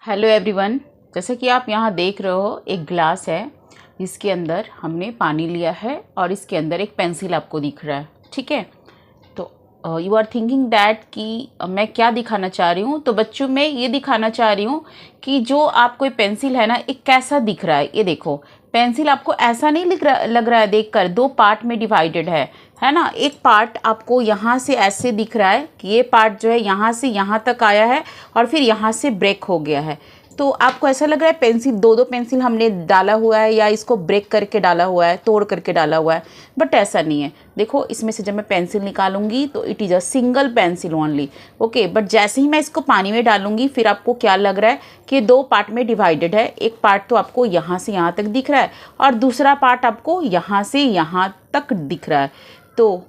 Hello everyone. जैसे कि आप यहाँ देख रहे हो, एक ग्लास है जिसके अंदर हमने पानी लिया है और इसके अंदर एक पेंसिल आपको दिख रहा है। ठीक है, तो यू आर थिंकिंग दैट कि मैं क्या दिखाना चाह रही हूँ। तो बच्चों, मैं ये दिखाना चाह रही हूँ कि जो आपको ये पेंसिल है ना, एक कैसा दिख रहा है। ये देखो, पेंसिल आपको ऐसा नहीं लग रहा है देखकर, दो पार्ट में डिवाइडेड है ना। एक पार्ट आपको यहाँ से ऐसे दिख रहा है कि ये पार्ट जो है यहाँ से यहाँ तक आया है और फिर यहाँ से ब्रेक हो गया है। तो आपको ऐसा लग रहा है पेंसिल, दो पेंसिल हमने डाला हुआ है या इसको ब्रेक करके डाला हुआ है, तोड़ करके डाला हुआ है, बट ऐसा नहीं है। देखो, इसमें से जब मैं पेंसिल निकालूंगी तो it is a single pencil only. Okay, but जैसे ही मैं इसको पानी में डालूंगी फिर आपको क्या लग रहा है कि दो पार्ट में डिवाइडेड है। एक पार्ट तो आपको यहाँ से यहाँ तक दिख रहा है और दूसरा पार्ट आपको यहाँ से यहाँ तक दिख रहा है। तो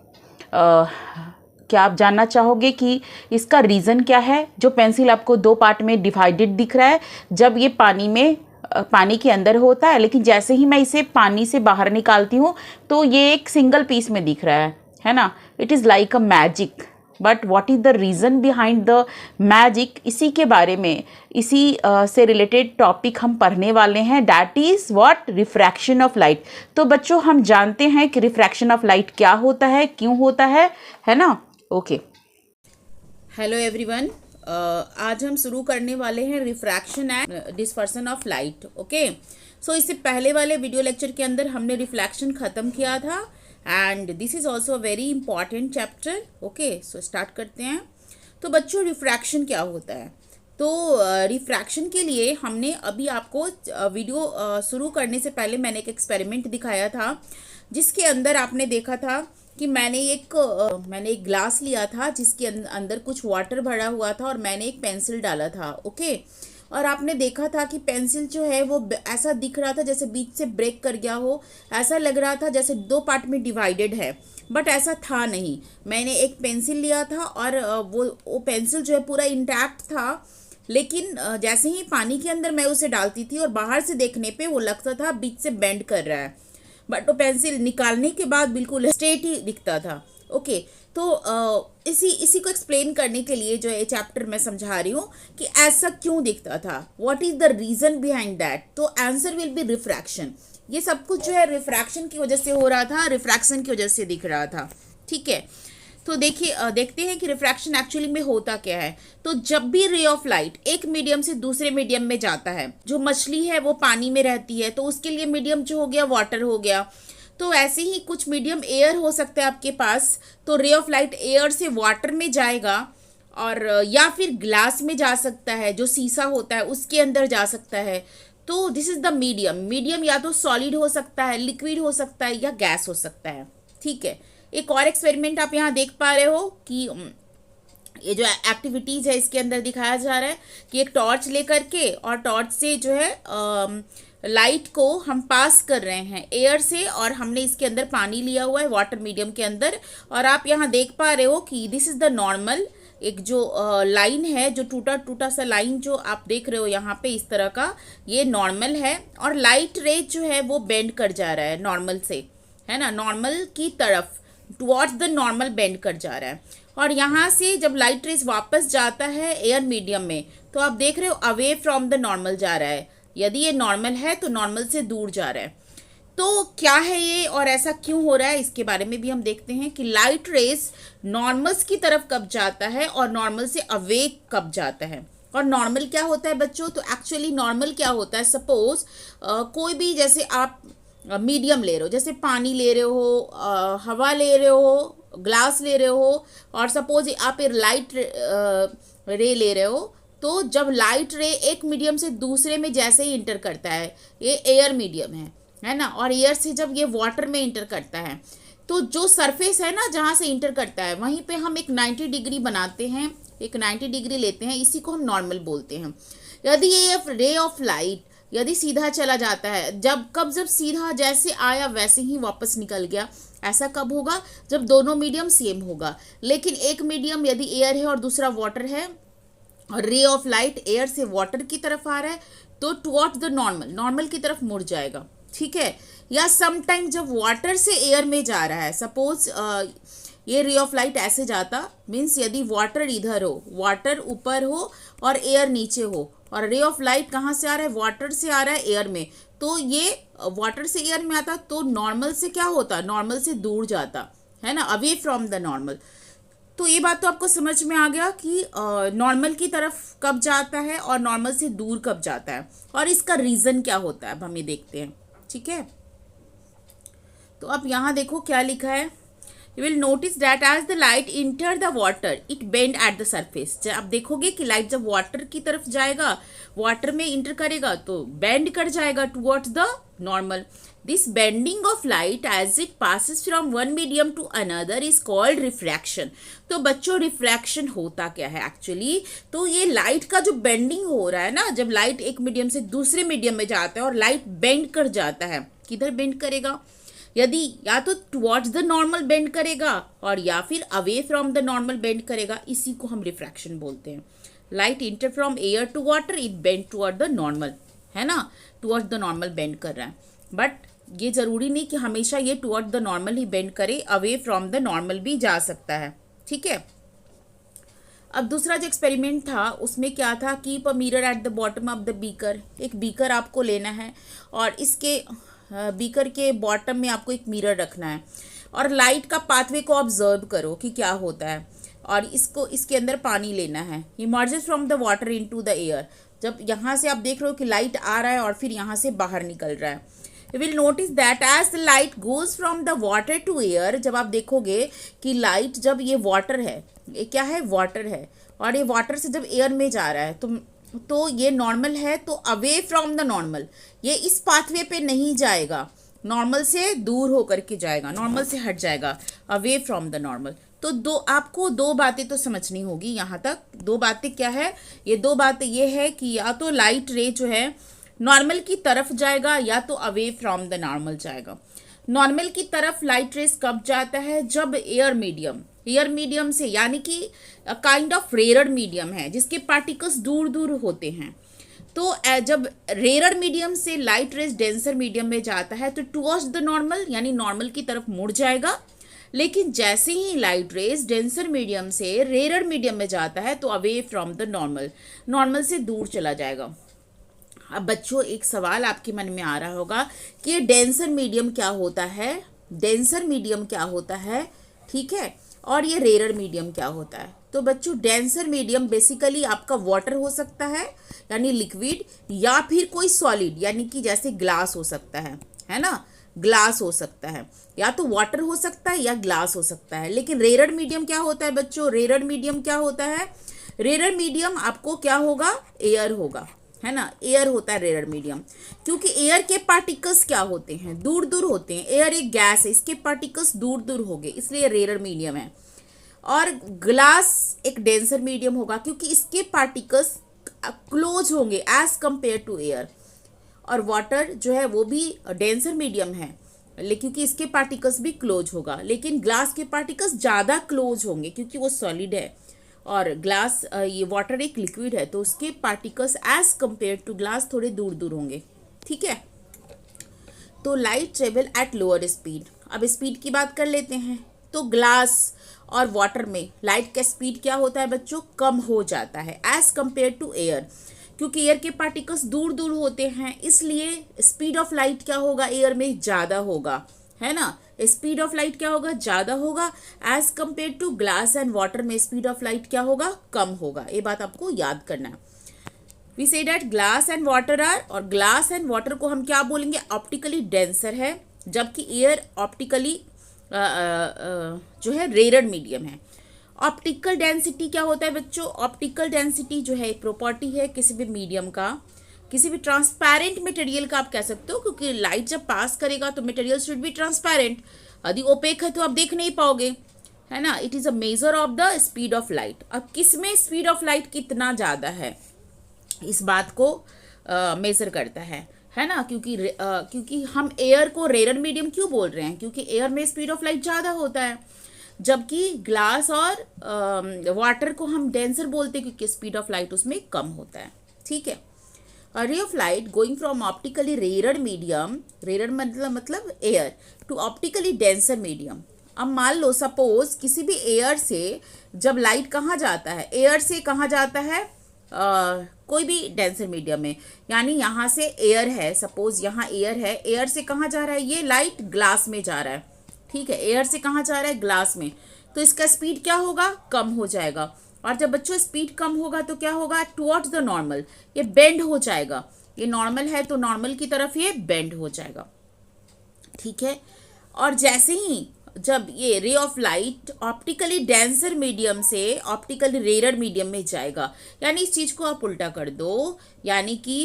क्या आप जानना चाहोगे कि इसका रीज़न क्या है? जो पेंसिल आपको दो पार्ट में डिवाइडेड दिख रहा है जब ये पानी के अंदर होता है, लेकिन जैसे ही मैं इसे पानी से बाहर निकालती हूँ तो ये एक सिंगल पीस में दिख रहा है ना। It is like a magic. But what is the reason behind the magic, इसी के बारे में, इसी से रिलेटेड टॉपिक हम पढ़ने वाले हैं। That is what? Refraction of light. तो बच्चों, हम जानते हैं कि रिफ्रैक्शन ऑफ लाइट क्या होता है, क्यों होता है ना। Okay, hello everyone. आज हम शुरू करने वाले हैं refraction and dispersion of light. Okay, so इससे पहले वाले वीडियो लेक्चर के अंदर हमने रिफ्लेक्शन ख़त्म किया था and this is also a very important chapter. Okay, so start करते हैं। तो बच्चों, रिफ्रैक्शन क्या होता है? तो रिफ्रैक्शन के लिए हमने अभी आपको वीडियो शुरू करने से पहले मैंने एक एक्सपेरिमेंट दिखाया था जिसके अंदर आपने देखा था कि मैंने एक ग्लास लिया था जिसके अंदर कुछ वाटर भरा हुआ था और मैंने एक पेंसिल डाला था। ओके, और आपने देखा था कि पेंसिल जो है वो ऐसा दिख रहा था जैसे बीच से ब्रेक कर गया हो, ऐसा लग रहा था जैसे दो पार्ट में डिवाइडेड है, बट ऐसा था नहीं। मैंने एक पेंसिल लिया था और वो पेंसिल जो है पूरा इंटैक्ट था, लेकिन जैसे ही पानी के अंदर मैं उसे डालती थी और बाहर से देखने पे वो लगता था बीच से बेंड कर रहा है, बट वो पेंसिल निकालने के बाद बिल्कुल स्ट्रेट ही दिखता था। ओके, तो इसी को एक्सप्लेन करने के लिए जो ये चैप्टर मैं समझा रही हूँ कि ऐसा क्यों दिखता था, what is the reason behind that. तो आंसर विल बी रिफ्रैक्शन। ये सब कुछ जो है रिफ्रैक्शन की वजह से हो रहा था, रिफ्रैक्शन की वजह से दिख रहा था। ठीक है, तो देखते हैं कि रिफ्रैक्शन एक्चुअली में होता क्या है। तो जब भी रे ऑफ लाइट एक मीडियम से दूसरे मीडियम में जाता है, जो मछली है वो पानी में रहती है तो उसके लिए मीडियम जो हो गया वाटर हो गया, तो ऐसे ही कुछ मीडियम एयर हो सकता है आपके पास। तो रे ऑफ लाइट एयर से वाटर में जाएगा और या फिर ग्लास में जा सकता है, जो शीशा होता है उसके अंदर जा सकता है। तो दिस इज द मीडियम या तो सॉलिड हो सकता है, लिक्विड हो सकता है या गैस हो सकता है। ठीक है, एक और एक्सपेरिमेंट आप यहाँ देख पा रहे हो कि ये जो एक्टिविटीज है इसके अंदर दिखाया जा रहा है कि एक टॉर्च लेकर के और टॉर्च से जो है लाइट को हम पास कर रहे हैं एयर से, और हमने इसके अंदर पानी लिया हुआ है वाटर मीडियम के अंदर, और आप यहाँ देख पा रहे हो कि दिस इज द नॉर्मल। एक जो लाइन है, जो टूटा टूटा सा लाइन जो आप देख रहे हो यहाँ पे इस तरह का, ये नॉर्मल है और लाइट रे जो है वो बेंड कर जा रहा है नॉर्मल से, है ना, नॉर्मल की तरफ, टुवर्ड्स द नॉर्मल बेंड कर जा रहा है। और यहाँ से जब लाइट रेज वापस जाता है एयर मीडियम में तो आप देख रहे हो अवे फ्रॉम द नॉर्मल जा रहा है। यदि ये नॉर्मल है तो नॉर्मल से दूर जा रहा है। तो क्या है ये और ऐसा क्यों हो रहा है, इसके बारे में भी हम देखते हैं कि लाइट रेज नॉर्मल्स की तरफ कब जाता है और नॉर्मल से अवे कब जाता है। और नॉर्मल क्या होता है बच्चों? तो एक्चुअली नॉर्मल क्या होता है, सपोज कोई भी, जैसे आप मीडियम ले रहे हो, जैसे पानी ले रहे हो, हवा ले रहे हो, ग्लास ले रहे हो, और सपोज आप लाइट रे ले रहे हो, तो जब लाइट रे एक मीडियम से दूसरे में जैसे ही इंटर करता है, ये एयर मीडियम है ना, और एयर से जब ये वाटर में इंटर करता है तो जो सरफेस है ना जहाँ से इंटर करता है वहीं पे हम एक 90 डिग्री बनाते हैं, एक 90 डिग्री लेते हैं, इसी को हम नॉर्मल बोलते हैं। यदि ये रे ऑफ लाइट यदि सीधा चला जाता है, जब सीधा जैसे आया वैसे ही वापस निकल गया, ऐसा कब होगा? जब दोनों मीडियम सेम होगा। लेकिन एक मीडियम यदि एयर है और दूसरा वाटर है और रे ऑफ लाइट एयर से वाटर की तरफ आ रहा है तो टुवर्ड्स द नॉर्मल की तरफ मुड़ जाएगा। ठीक है, या समटाइम जब वाटर से एयर में जा रहा है, सपोज ये रे ऑफ लाइट ऐसे जाता, मीन्स यदि वाटर इधर हो, वाटर ऊपर हो और एयर नीचे हो, और रे ऑफ लाइट कहाँ से आ रहा है, वाटर से आ रहा है एयर में, तो ये वाटर से एयर में आता तो नॉर्मल से क्या होता, नॉर्मल से दूर जाता है ना, अवे फ्रॉम द नॉर्मल। तो ये बात तो आपको समझ में आ गया कि नॉर्मल की तरफ कब जाता है और नॉर्मल से दूर कब जाता है, और इसका रीज़न क्या होता है अब हम ये देखते हैं। ठीक है, तो अब यहाँ देखो क्या लिखा है, you will notice that as the light enter the water it bend at the surface. जब आप देखोगे कि लाइट जब वाटर की तरफ जाएगा, वाटर में इंटर करेगा तो बेंड कर जाएगा towards the normal. This bending of light as it passes from one medium to another is called refraction. तो बच्चों रिफ्रैक्शन होता क्या है एक्चुअली, तो ये लाइट का जो बेंडिंग हो रहा है ना, जब लाइट एक मीडियम से दूसरे मीडियम में जाता है और लाइट बेंड कर जाता है, किधर बेंड करेगा, यदि या तो टुवर्ड्स द नॉर्मल बेंड करेगा और या फिर away from the normal bend करेगा, इसी को हम रिफ्रैक्शन बोलते हैं। Light enter from air to water it bend toward the normal, है ना, टुवर्ड्स द नॉर्मल बेंड कर रहा है, बट ये जरूरी नहीं कि हमेशा ये toward the normal he bend करे, अवे फ्रॉम द नॉर्मल भी जा सकता है। ठीक है, अब दूसरा जो एक्सपेरिमेंट था उसमें क्या था, keep a mirror at the bottom of the beaker. एक बीकर आपको लेना है और इसके बीकर के बॉटम में आपको एक मिरर रखना है और लाइट का पाथवे को ऑब्जर्व करो कि क्या होता है, और इसको इसके अंदर पानी लेना है, emerges from the water into the air. जब यहाँ से आप देख रहे हो कि लाइट आ रहा है और फिर यहाँ से बाहर निकल रहा है, you will notice that as the light goes from the water to air. जब आप देखोगे कि लाइट, जब ये वाटर है, ये क्या है, वाटर है, और ये वाटर से जब एयर में जा रहा है तो ये नॉर्मल है, तो अवे फ्रॉम द नॉर्मल, ये इस पाथवे पे नहीं जाएगा, नॉर्मल से दूर होकर के जाएगा, नॉर्मल से हट जाएगा, अवे फ्रॉम द नॉर्मल। तो आपको दो बातें तो समझनी होगी यहाँ तक। दो बातें क्या है, ये दो बातें ये है कि या तो लाइट रे जो है नॉर्मल की तरफ जाएगा या तो अवे फ्रॉम द नॉर्मल जाएगा। नॉर्मल की तरफ लाइट रेस कब जाता है, जब एयर मीडियम से, यानी कि काइंड ऑफ रेयर मीडियम है जिसके पार्टिकल्स दूर दूर होते हैं। तो जब रेयर मीडियम से लाइट रेस डेंसर मीडियम में जाता है तो टुवर्ड्स द नॉर्मल, यानी नॉर्मल की तरफ मुड़ जाएगा। लेकिन जैसे ही लाइट रेस डेंसर मीडियम से रेयर मीडियम में जाता है तो अवे फ्रॉम द नॉर्मल से दूर चला जाएगा। अब बच्चों एक सवाल आपके मन में आ रहा होगा कि ये डेंसर मीडियम क्या होता है, डेंसर मीडियम क्या होता है, ठीक है, और ये रेयर मीडियम क्या होता है। तो बच्चों डेंसर मीडियम बेसिकली आपका वाटर हो सकता है यानी लिक्विड, या फिर कोई सॉलिड यानी कि जैसे ग्लास हो सकता है ना, ग्लास हो सकता है, या तो वाटर हो सकता है या ग्लास हो सकता है। लेकिन रेयर मीडियम क्या होता है बच्चों, रेयर मीडियम क्या होता है, रेयर मीडियम आपको क्या होगा, एयर होगा, है ना, एयर होता है रेयर मीडियम, क्योंकि एयर के पार्टिकल्स क्या होते हैं, दूर दूर होते हैं। एयर एक गैस है, इसके पार्टिकल्स दूर दूर हो गए, इसलिए रेयर मीडियम है। और ग्लास एक डेंसर मीडियम होगा क्योंकि इसके पार्टिकल्स क्लोज होंगे एज कंपेयर टू एयर। और वाटर जो है वो भी डेंसर मीडियम है लेकिन क्योंकि इसके पार्टिकल्स भी क्लोज होगा, लेकिन ग्लास के पार्टिकल्स ज़्यादा क्लोज होंगे क्योंकि वो सॉलिड है, और ग्लास ये वाटर एक लिक्विड है तो उसके particles as compare to glass थोड़े दूर दूर होंगे। ठीक है, तो light travel at lower speed. अब स्पीड की बात कर लेते हैं। तो ग्लास और वाटर में लाइट का स्पीड क्या होता है बच्चों, कम हो जाता है एज कंपेयर टू एयर, क्योंकि एयर के पार्टिकल्स दूर दूर होते हैं, इसलिए स्पीड ऑफ लाइट क्या होगा, एयर में ज़्यादा होगा, है ना, स्पीड ऑफ लाइट क्या होगा, ज़्यादा होगा as compare to glass and water में स्पीड ऑफ लाइट क्या होगा, कम होगा। ये बात आपको याद करना है। We say that glass and water are, और ग्लास एंड वाटर को हम क्या बोलेंगे, ऑप्टिकली डेंसर है, जबकि एयर ऑप्टिकली जो है रेयर मीडियम है। ऑप्टिकल डेंसिटी क्या होता है बच्चों, ऑप्टिकल डेंसिटी जो है एक प्रॉपर्टी है किसी भी मीडियम का, किसी भी ट्रांसपेरेंट मटेरियल का आप कह सकते हो, क्योंकि लाइट जब पास करेगा तो मटेरियल शुड बी ट्रांसपेरेंट, यदि ओपेक है तो आप देख नहीं पाओगे, है ना। It is a measure of the speed of light. अब किस में स्पीड ऑफ लाइट कितना ज़्यादा है, इस बात को मेजर करता है ना, क्योंकि हम एयर को रेयर मीडियम क्यों बोल रहे हैं, क्योंकि एयर में स्पीड ऑफ लाइट ज़्यादा होता है, जबकि ग्लास और वाटर को हम डेंसर बोलते हैं क्योंकि स्पीड ऑफ लाइट उसमें कम होता है। ठीक है, A ray of light going from optically rarer medium, rarer मतलब air, to optically denser medium. अब मान लो सपोज किसी भी एयर से जब लाइट कहाँ जाता है, एयर से कहाँ जाता है, कोई भी डेंसर मीडियम में, यानी यहाँ से एयर है, सपोज यहाँ एयर है, एयर से कहाँ जा रहा है, ये लाइट ग्लास में जा रहा है, ठीक है, एयर से कहाँ जा रहा है, ग्लास में, तो इसका स्पीड क्या होगा, कम हो जाएगा। और जब बच्चों स्पीड कम होगा तो क्या होगा, टुवर्ड्स द नॉर्मल, ये बेंड हो जाएगा, ये नॉर्मल है तो नॉर्मल की तरफ ये बेंड हो जाएगा, ठीक है। और जैसे ही जब ये ray of light optically denser medium से ऑप्टिकली रेयर मीडियम में जाएगा, यानी इस चीज को आप उल्टा कर दो, यानी कि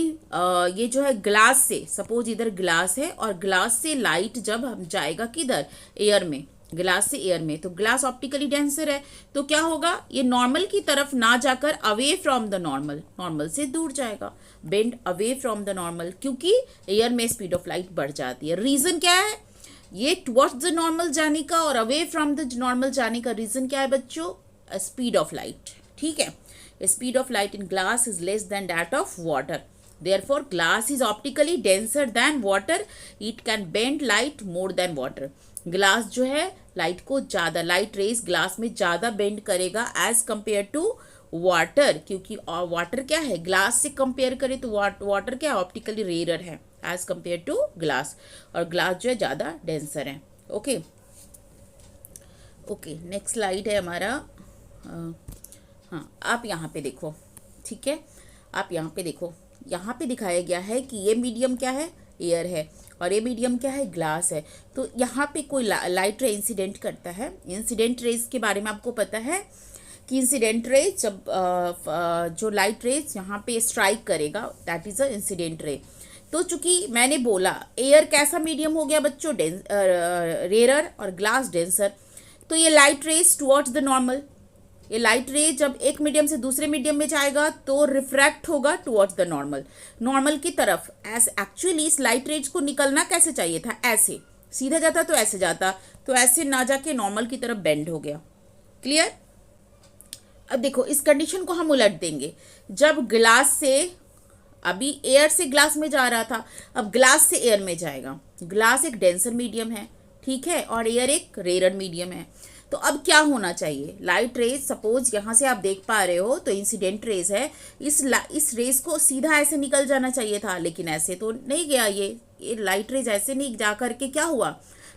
ये जो है ग्लास से, सपोज इधर ग्लास है और ग्लास से लाइट जब हम जाएगा किधर, एयर में, ग्लास से एयर में, तो ग्लास ऑप्टिकली डेंसर है, तो क्या होगा, ये नॉर्मल की तरफ ना जाकर away from the normal, normal से दूर जाएगा, bend away from the normal, क्योंकि एयर में स्पीड ऑफ लाइट बढ़ जाती है। रीजन क्या है, ये टुवर्ड्स द नॉर्मल जाने का और अवे फ्रॉम द नॉर्मल जाने का रीजन क्या है बच्चों, स्पीड ऑफ लाइट, ठीक है। Speed of light in glass is less than that of water, therefore glass is optically denser than water, it can bend light more than water। Glass जो है light को ज़्यादा, light rays glass में ज़्यादा bend करेगा as compare to water, क्योंकि water क्या है, ग्लास से कंपेयर करें तो वाटर क्या ऑप्टिकली रेयर है एज कंपेयर टू ग्लास, और ग्लास जो है ज़्यादा डेंसर है। ओके ओके, नेक्स्ट स्लाइड है हमारा, हाँ आप यहाँ पे देखो, ठीक है, आप यहाँ पे देखो, यहाँ पे दिखाया गया है कि ये मीडियम क्या है, एयर है, और ये मीडियम क्या है, ग्लास है। तो यहाँ पे कोई लाइट रे इंसिडेंट करता है, इंसिडेंट रेज के बारे में आपको पता है कि इंसिडेंट रेज जब जो लाइट रेज यहाँ पे स्ट्राइक करेगा that is a incident ray. तो चूंकि मैंने बोला एयर कैसा मीडियम हो गया बच्चों, रेयर और ग्लास डेंसर, तो ये light rays towards the normal, ये लाइट रे जब एक मीडियम से दूसरे मीडियम में जाएगा तो रिफ्रैक्ट होगा टुवर्ड्स द नॉर्मल, नॉर्मल की तरफ। एज एक्चुअली इस लाइट रेज को निकलना कैसे चाहिए था, ऐसे सीधा जाता तो ऐसे जाता, तो ऐसे ना जाके नॉर्मल की तरफ बेंड हो गया। क्लियर। अब देखो इस कंडीशन को हम उलट देंगे, जब ग्लास से, अभी एयर से ग्लास में जा रहा था, अब ग्लास से एयर में जाएगा, ग्लास एक डेंसर मीडियम है, ठीक है, और एयर एक रेयर मीडियम है, तो अब क्या होना चाहिए, लाइट रेज सपोज यहाँ से आप देख पा रहे हो तो इंसिडेंट रेज है, इस रेज को सीधा ऐसे निकल जाना चाहिए था, लेकिन ऐसे तो नहीं गया, ये लाइट रेज ऐसे नहीं जा करके क्या हुआ,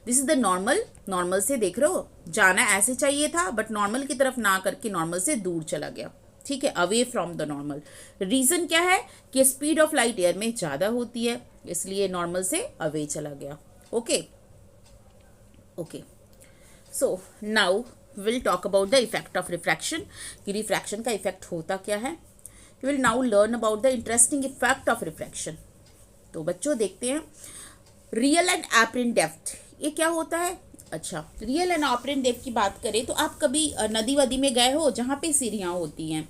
this is the normal, normal से देख रहे हो जाना ऐसे चाहिए था, बट नॉर्मल की तरफ ना करके नॉर्मल से दूर चला गया, ठीक है, away from the normal. Reason क्या है कि स्पीड ऑफ लाइट एयर में ज़्यादा होती है, इसलिए नॉर्मल से अवे चला गया। Okay okay, so now will talk about the effect of refraction, कि रिफ्रैक्शन का इफेक्ट होता क्या है। You will now learn about the interesting effect of refraction. तो बच्चों देखते हैं रियल एंड एपरेंट डेप्थ, ये क्या होता है। अच्छा, रियल एंड एपरेंट डेप्थ की बात करें तो आप कभी नदी वदी में गए हो जहाँ पे सीढ़ियाँ होती हैं,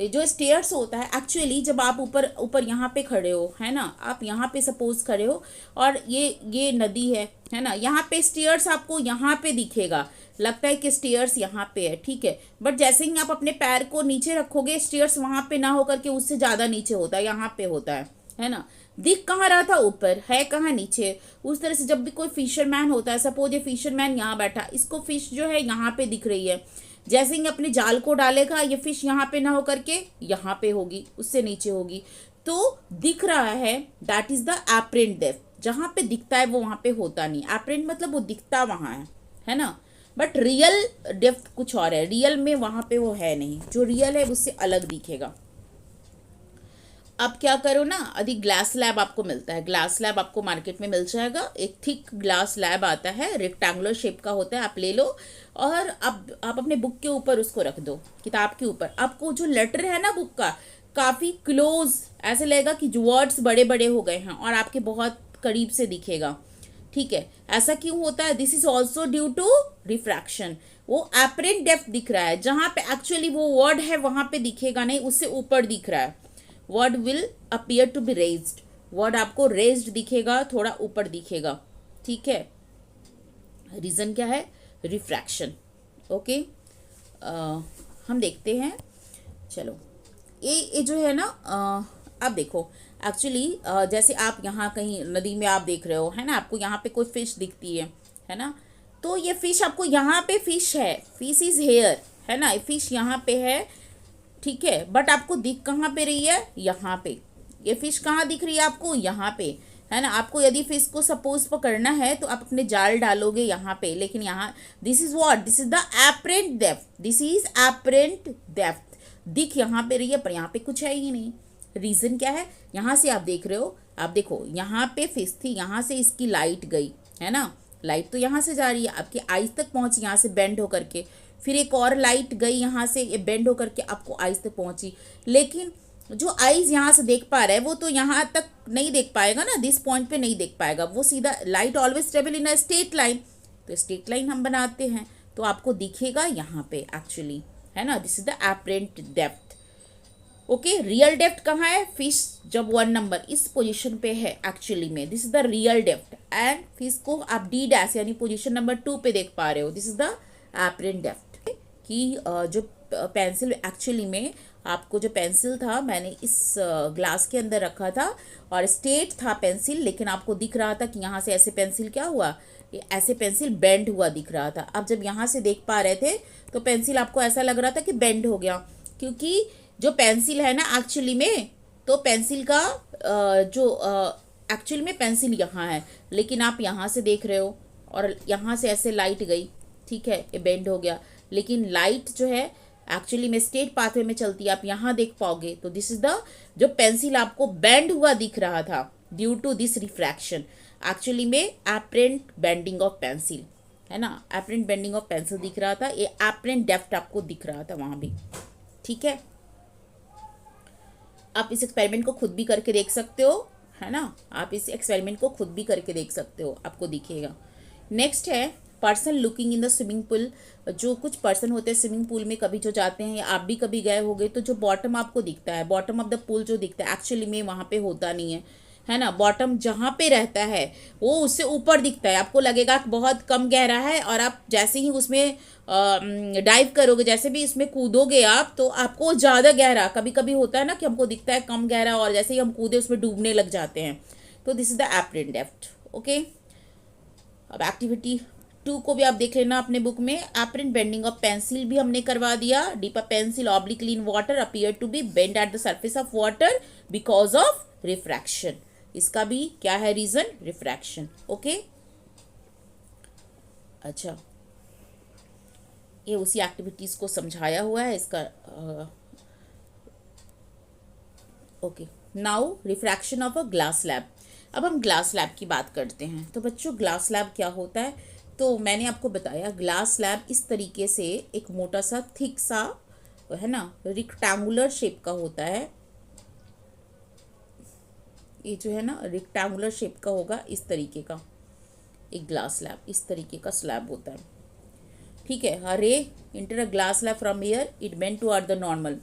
जो स्टेयर्स होता है, एक्चुअली जब आप ऊपर यहाँ पे खड़े हो, है ना, आप यहाँ पे सपोज खड़े हो और ये नदी है ना, यहाँ पे स्टेयर्स आपको यहाँ पे दिखेगा, लगता है कि स्टेयर्स यहाँ पे है, ठीक है, बट जैसे ही आप अपने पैर को नीचे रखोगे स्टेयर्स वहाँ पे ना होकर के उससे ज़्यादा नीचे होता है, यहाँ पे होता है ना, दिख कहाँ रहा था, ऊपर है, कहाँ नीचे। उस तरह से जब भी कोई फिशरमैन होता है, सपोज ये फिशरमैन यहाँ बैठा, इसको फिश जो है यहाँ पे दिख रही है, जैसे ही अपने जाल को डालेगा ये फिश यहाँ पे ना होकर के यहाँ पे होगी, उससे नीचे होगी, तो दिख रहा है, that is the apparent depth. जहाँ पे दिखता है वो वहाँ पे होता नहीं, एपरेंट मतलब वो दिखता वहाँ है ना, बट रियल डेप्थ कुछ और है, रियल में वहाँ पे वो है नहीं, जो रियल है उससे अलग दिखेगा। अब क्या करो ना, अभी ग्लास स्लैब आपको मिलता है, ग्लास स्लैब आपको मार्केट में मिल जाएगा, एक थिक ग्लास स्लैब आता है, रेक्टेंगुलर शेप का होता है, आप ले लो और अब आप अपने बुक के ऊपर उसको रख दो, किताब के ऊपर। आपको जो लेटर है ना बुक का काफ़ी क्लोज, ऐसे लगेगा कि जो वर्ड्स बड़े बड़े हो गए हैं और आपके बहुत करीब से दिखेगा, ठीक है। ऐसा क्यों होता है, this is also due to refraction. वो एपरेंट डेप्थ दिख रहा है, जहाँ पे एक्चुअली वो वर्ड है वहाँ पे दिखेगा नहीं, उससे ऊपर दिख रहा है, word will appear to be raised, word आपको रेज्ड दिखेगा, थोड़ा ऊपर दिखेगा, ठीक है। रीज़न क्या है, रिफ्रैक्शन। ओके, हम देखते हैं, चलो ये जो है ना, अब देखो एक्चुअली जैसे आप यहाँ कहीं नदी में आप देख रहे हो, है ना, आपको यहाँ पे कोई फिश दिखती है ना, तो ये फिश आपको यहाँ पे फिश है, फिश इज हेयर, है ना, फिश यहाँ पे है, ठीक है, बट आपको दिख कहाँ पे रही है, यहाँ पे। ये फिश कहाँ दिख रही है आपको, यहाँ पे, है ना। आपको यदि फिश को सपोज पकड़ना है तो आप अपने जाल डालोगे यहाँ पे, लेकिन यहाँ this is what, this is the apparent depth, this is apparent depth, दिख यहाँ पे रही है पर यहाँ पे कुछ है ही नहीं। रीज़न क्या है, यहाँ से आप देख रहे हो, आप देखो यहाँ पे फिश थी, यहाँ से इसकी लाइट गई, है ना, लाइट तो यहाँ से जा रही है, आपकी आइज तक पहुँची यहाँ से बेंड होकर के, फिर एक और लाइट गई यहाँ से, ये बेंड होकर के आपको आइज तक पहुँची, लेकिन जो आइज यहाँ से देख पा रहा है वो तो यहाँ तक नहीं देख पाएगा ना, दिस पॉइंट पे नहीं देख पाएगा, वो सीधा, light always travel in a straight line, तो स्ट्रेट लाइन हम बनाते हैं तो आपको दिखेगा यहाँ पे एक्चुअली, है ना, this is the apparent depth. Okay, real depth कहाँ है, फिश जब 1 नंबर इस पोजीशन पे है एक्चुअली में, this is the real depth, and fish को आप डी डैश यानी पोजीशन नंबर 2 पे देख पा रहे हो, this is the apparent depth. कि जो पेंसिल एक्चुअली में, आपको जो पेंसिल था मैंने इस ग्लास के अंदर रखा था और स्ट्रेट था पेंसिल, लेकिन आपको दिख रहा था कि यहाँ से ऐसे पेंसिल क्या हुआ, ये ऐसे पेंसिल बेंड हुआ दिख रहा था। अब जब यहाँ से देख पा रहे थे तो पेंसिल आपको ऐसा लग रहा था कि बेंड हो गया, क्योंकि जो पेंसिल है ना एक्चुअली में, तो पेंसिल का जो एक्चुअली में पेंसिल यहाँ है, लेकिन आप यहाँ से देख रहे हो और यहाँ से ऐसे लाइट गई, ठीक है, ये बेंड हो गया, लेकिन लाइट जो है एक्चुअली में स्ट्रेट पाथवे में चलती है, आप यहाँ देख पाओगे, तो दिस इज द, जो पेंसिल आपको बेंड हुआ दिख रहा था due to this refraction, actually में एपरेंट बेंडिंग ऑफ पेंसिल, है ना, एपरेंट बेंडिंग ऑफ पेंसिल दिख रहा था, ये एपरेंट डेप्थ आपको दिख रहा था वहाँ भी, ठीक है। आप इस एक्सपेरिमेंट को खुद भी करके देख सकते हो, है ना, आप इस एक्सपेरिमेंट को खुद भी करके देख सकते हो, आपको दिखेगा। नेक्स्ट है person looking in the swimming pool. जो कुछ पर्सन होते हैं स्विमिंग पूल में कभी जो जाते हैं, या आप भी कभी गए होंगे, तो जो बॉटम आपको दिखता है, बॉटम ऑफ द पूल जो दिखता है एक्चुअली में वहाँ पे होता नहीं है ना, बॉटम जहाँ पे रहता है वो उससे ऊपर दिखता है, आपको लगेगा कि बहुत कम गहरा है, और आप जैसे ही उसमें डाइव करोगे, जैसे भी इसमें कूदोगे आप, तो आपको ज़्यादा गहरा, कभी कभी होता है ना कि हमको दिखता है कम गहरा, और जैसे ही हम कूदे उसमें डूबने लग जाते हैं, तो this is the apparent depth. Okay, अब एक्टिविटी 2 को भी आप देख लेना अपने बुक में। एपरेंट बेंडिंग ऑफ पेंसिल भी हमने करवा दिया। Dip a pencil obliquely in water appear to be bend at the surface of water because of refraction. इसका भी क्या है रीजन, रिफ्रैक्शन। ओके, अच्छा, ये उसी एक्टिविटीज को समझाया हुआ है इसका। Okay, now refraction of a glass slab. अब हम ग्लास स्लैब की बात करते हैं। तो बच्चों, ग्लास स्लैब क्या होता है, तो मैंने आपको बताया ग्लास स्लैब इस तरीके से एक मोटा सा थिक सा, है ना, रेक्टेंगुलर शेप का होता है। ये जो है ना रेक्टेंगुलर शेप का होगा, इस तरीके का एक ग्लास स्लैब, इस तरीके का स्लैब होता है, ठीक है। अ रे inter a glass slab from air, it bend toward the normal.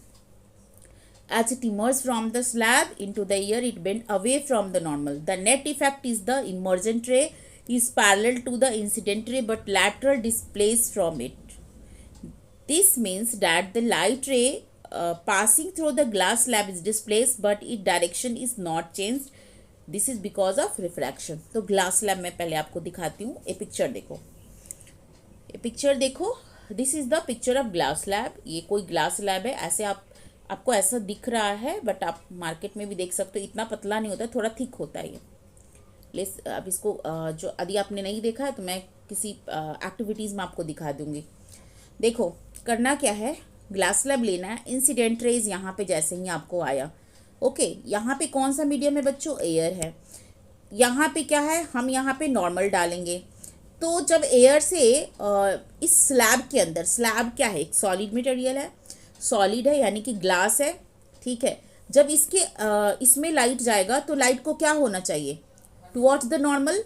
As it emerged from the slab into the air, it bent away from the normal. The net effect is the emergent ray is parallel to the incident ray but lateral displaced from it. This means that the light ray passing through the glass slab is displaced but its direction is not changed. This is because of refraction. तो glass slab में पहले आपको दिखाती हूँ। ये picture देखो, ये picture देखो, this is the picture of glass slab. ये कोई ग्लास स्लैब है, ऐसे आपको ऐसा दिख रहा है, बट आप मार्केट में भी देख सकते हो, इतना पतला नहीं होता, थोड़ा थिक होता है ये। अब इसको जो यदि आपने नहीं देखा है तो मैं किसी एक्टिविटीज़ में आपको दिखा दूंगी। देखो, करना क्या है, ग्लास स्लैब लेना है, इंसिडेंट रेज यहाँ पे जैसे ही आपको आया, ओके, यहाँ पे कौन सा मीडियम है बच्चों, एयर है। यहाँ पे क्या है, हम यहाँ पे नॉर्मल डालेंगे। तो जब एयर से इस स्लैब के अंदर, स्लैब क्या है, एक सॉलिड मटेरियल है, सॉलिड है यानी कि ग्लास है, ठीक है। जब इसके इसमें लाइट जाएगा तो लाइट को क्या होना चाहिए, टुवर्ड्स द नॉर्मल,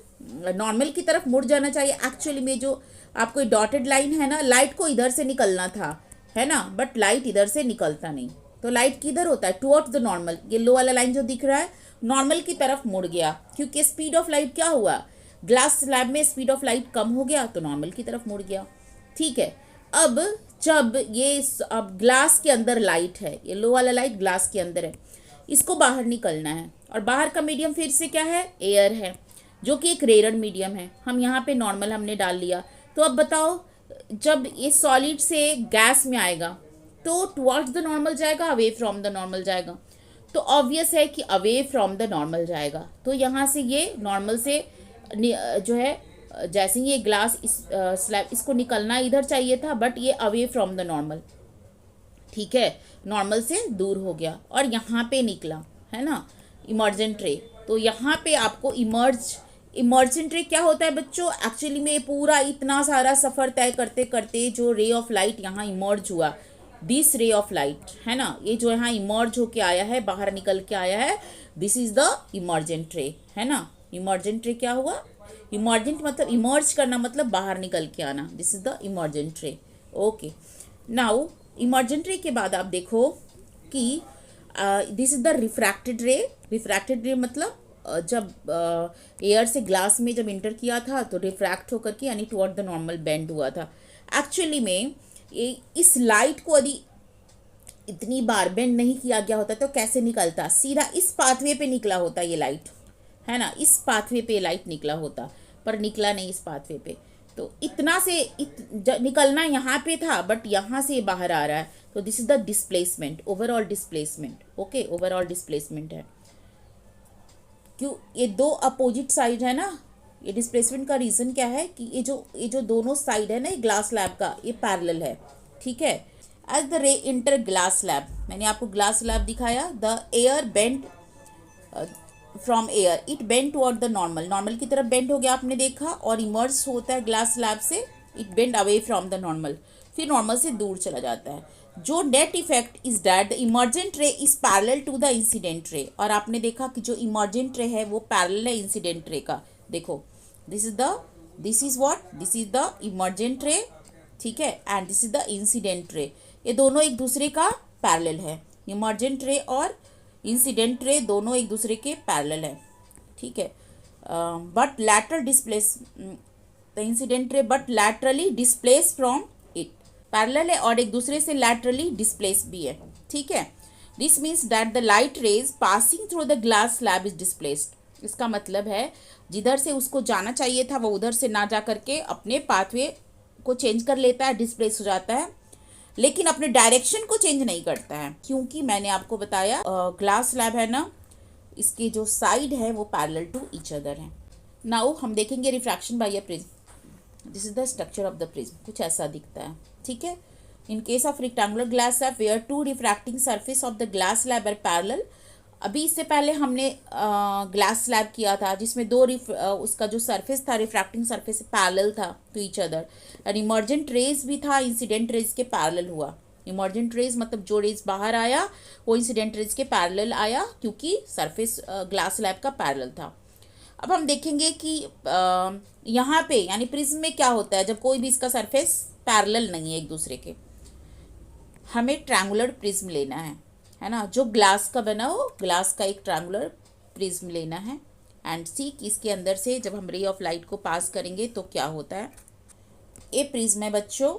नॉर्मल की तरफ मुड़ जाना चाहिए। एक्चुअली में जो आपको डॉटेड लाइन है ना, लाइट को इधर से निकलना था, है ना, बट लाइट इधर से निकलता नहीं, तो लाइट किधर होता है, टुवर्ड्स द नॉर्मल। ये लो वाला लाइन जो दिख रहा है नॉर्मल की तरफ मुड़ गया, क्योंकि स्पीड ऑफ लाइट क्या हुआ, ग्लास स्लैब में स्पीड ऑफ लाइट कम हो गया तो नॉर्मल की तरफ मुड़ गया, ठीक है। अब जब ये अब ग्लास के अंदर लाइट है, ये लो वाला लाइट ग्लास के अंदर है, इसको बाहर निकलना है, और बाहर का मीडियम फिर से क्या है, एयर है, जो कि एक रेयर मीडियम है। हम यहाँ पे नॉर्मल हमने डाल लिया, तो अब बताओ, जब ये सॉलिड से गैस में आएगा तो टुवर्ड्स द नॉर्मल जाएगा, अवे फ्रॉम द नॉर्मल जाएगा? तो ऑब्वियस है कि अवे फ्रॉम द नॉर्मल जाएगा। तो यहाँ से ये नॉर्मल से जो है, जैसे ही ये ग्लास इस स्लैब, इसको निकलना इधर चाहिए था, बट ये अवे फ्रॉम द नॉर्मल, ठीक है, नॉर्मल से दूर हो गया और यहाँ पे निकला, है ना, इमर्जेंट रे। तो यहाँ पे आपको इमर्जेंट रे क्या होता है बच्चों? एक्चुअली में पूरा इतना सारा सफ़र तय करते करते जो रे ऑफ लाइट यहाँ इमर्ज हुआ, दिस रे ऑफ लाइट, है ना, ये जो यहाँ इमर्ज होके आया है, बाहर निकल के आया है, दिस इज द इमर्जेंट रे, है ना। इमर्जेंट रे क्या हुआ? इमर्जेंट मतलब इमर्ज करना, मतलब बाहर निकल के आना, दिस इज द इमर्जेंट रे। ओके, नाउ इमर्जेंट रे के बाद आप देखो कि दिस इज द रिफ्रैक्टेड रे। रिफ्रैक्टेड रे मतलब जब एयर से ग्लास में जब इंटर किया था तो रिफ्रैक्ट होकर के यानी टुवर्ड द नॉर्मल बेंड हुआ था। एक्चुअली में इस लाइट को यदि इतनी बार बेंड नहीं किया गया होता तो कैसे निकलता? सीधा इस पाथवे पे निकला होता ये लाइट, है ना, इस पाथवे पे लाइट निकला होता, पर निकला नहीं इस पाथवे पे। तो इतना से निकलना यहाँ पे था, बट यहाँ से बाहर आ रहा है, तो this is the displacement, overall displacement. Okay, overall displacement है। क्यों? ये दो अपोजिट साइड है ना, ये डिस्प्लेसमेंट का रीज़न क्या है कि ये जो दोनों साइड है ना, ये ग्लास स्लैब का, ये पैरेलल है, ठीक है। As the ray enter glass slab, मैंने आपको ग्लास स्लैब दिखाया, the air bend from air, it bend toward the normal, normal की तरफ बेंड हो गया आपने देखा, और इमर्ज होता है ग्लास स्लैब से, it bend away from the normal, फिर नॉर्मल से दूर चला जाता है। जो net effect is that the emergent ray is parallel to the incident ray, और आपने देखा कि जो इमर्जेंट रे है वो पैरेलल है इंसिडेंट रे का। देखो, this is what, this is the emergent रे, ठीक है, and this is the incident रे। ये दोनों एक दूसरे का पैरेलल है, इमर्जेंट रे और इंसिडेंट रे दोनों एक दूसरे के पैरेलल है, ठीक है। But lateral displace the incident रे but laterally displace from it, parallel है और एक दूसरे से लैटरली डिस्प्लेस भी है, ठीक है। This means that the light rays passing through the glass slab is displaced. इसका मतलब है जिधर से उसको जाना चाहिए था वो उधर से ना जा करके अपने पाथवे को चेंज कर लेता है, डिस्प्लेस हो जाता है, लेकिन अपने डायरेक्शन को चेंज नहीं करता है, क्योंकि मैंने आपको बताया ग्लास स्लैब है ना, इसके जो साइड है वो पैरेलल टू ईच अदर है। नाउ हम देखेंगे refraction by a prism. This is the structure of the prism, कुछ ऐसा दिखता है, ठीक है। In case of rectangular glass slab where two refracting surface of the glass slab are parallel. अभी इससे पहले हमने ग्लास स्लैब किया था जिसमें उसका जो सरफेस था, रिफ्रैक्टिंग सरफेस पैरेलल था टू ईच अदर, और इमर्जेंट रेज भी था, इंसिडेंट रेज के पैरेलल हुआ। इमर्जेंट रेज मतलब जो रेज बाहर आया वो इंसिडेंट रेज के पैरेलल आया, क्योंकि सरफेस ग्लास स्लैब का पैरेलल था। अब हम देखेंगे कि यहाँ पे यानी प्रिज्म में क्या होता है जब कोई भी इसका सरफेस पैरेलल नहीं है एक दूसरे के। हमें ट्रायंगुलर प्रिज्म लेना है ना, जो ग्लास का बना हो, ग्लास का एक ट्रायंगुलर प्रिज्म लेना है, एंड सी कि इसके अंदर से जब हम रे ऑफ लाइट को पास करेंगे तो क्या होता है। ये प्रिज्म है बच्चों,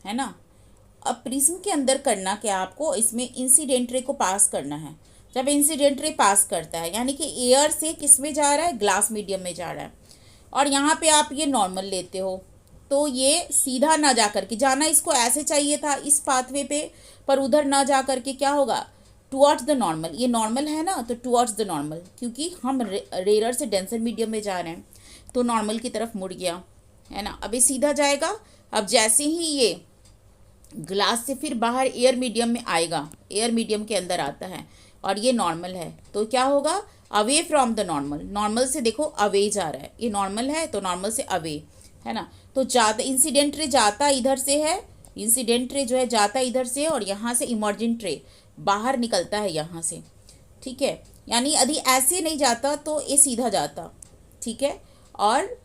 है ना। अब प्रिज्म के अंदर करना क्या आपको, इसमें इंसिडेंट रे को पास करना है। जब इंसिडेंट रे पास करता है यानी कि एयर से किस में जा रहा है, ग्लास मीडियम में जा रहा है, और यहाँ पे आप ये नॉर्मल लेते हो, तो ये सीधा ना जा करके, जाना इसको ऐसे चाहिए था इस पाथवे पे, पर उधर ना जा करके क्या होगा, टुवर्ड्स द नॉर्मल। ये नॉर्मल है ना, तो टुवर्ड्स द नॉर्मल, क्योंकि हम रेयर से डेंसर मीडियम में जा रहे हैं तो नॉर्मल की तरफ मुड़ गया, है ना। अब ये सीधा जाएगा। अब जैसे ही ये ग्लास से फिर बाहर एयर मीडियम में आएगा, एयर मीडियम के अंदर आता है और ये नॉर्मल है, तो क्या होगा, away from the normal. Normal से देखो अवे जा रहा है, ये नॉर्मल है तो नॉर्मल से अवे, है ना। तो ज़्यादा इंसिडेंट रे जाता इधर से है, इंसिडेंट रे जो है जाता इधर से, और यहाँ से इमर्जेंट रे बाहर निकलता है यहाँ से, ठीक है। यानी यदि ऐसे नहीं जाता तो ये सीधा जाता, ठीक है, और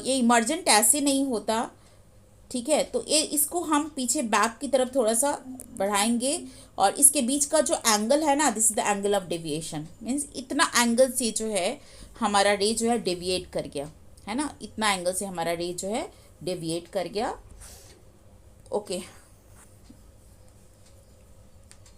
ये इमर्जेंट ऐसे नहीं होता, ठीक है। तो ये इसको हम पीछे बैक की तरफ थोड़ा सा बढ़ाएंगे, और इसके बीच का जो एंगल है ना, this is the angle of deviation, means इतना एंगल से जो है हमारा रे जो है डेविएट कर गया, है ना, इतना एंगल से हमारा रे जो है डेविएट कर गया। ओके,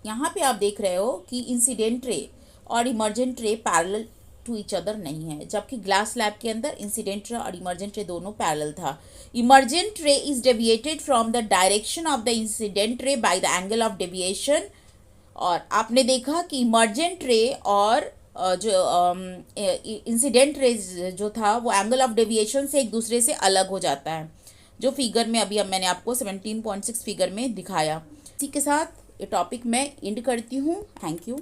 यहाँ पे आप देख रहे हो कि इंसिडेंट रे और emergent ray parallel to each other नहीं है, जबकि ग्लास स्लैब के अंदर इंसिडेंट रे और इमर्जेंट रे दोनों पैरेलल था। Emergent ray is deviated from the direction of the incident रे by the angle of deviation. और आपने देखा कि इमर्जेंट रे और जो इंसिडेंट रे जो था वो एंगल ऑफ डेविएशन से एक दूसरे से अलग हो जाता है, जो फिगर में अभी मैंने आपको 17.6 फिगर में दिखाया। इसी के साथ ये टॉपिक मैं एंड करती हूँ। Thank you.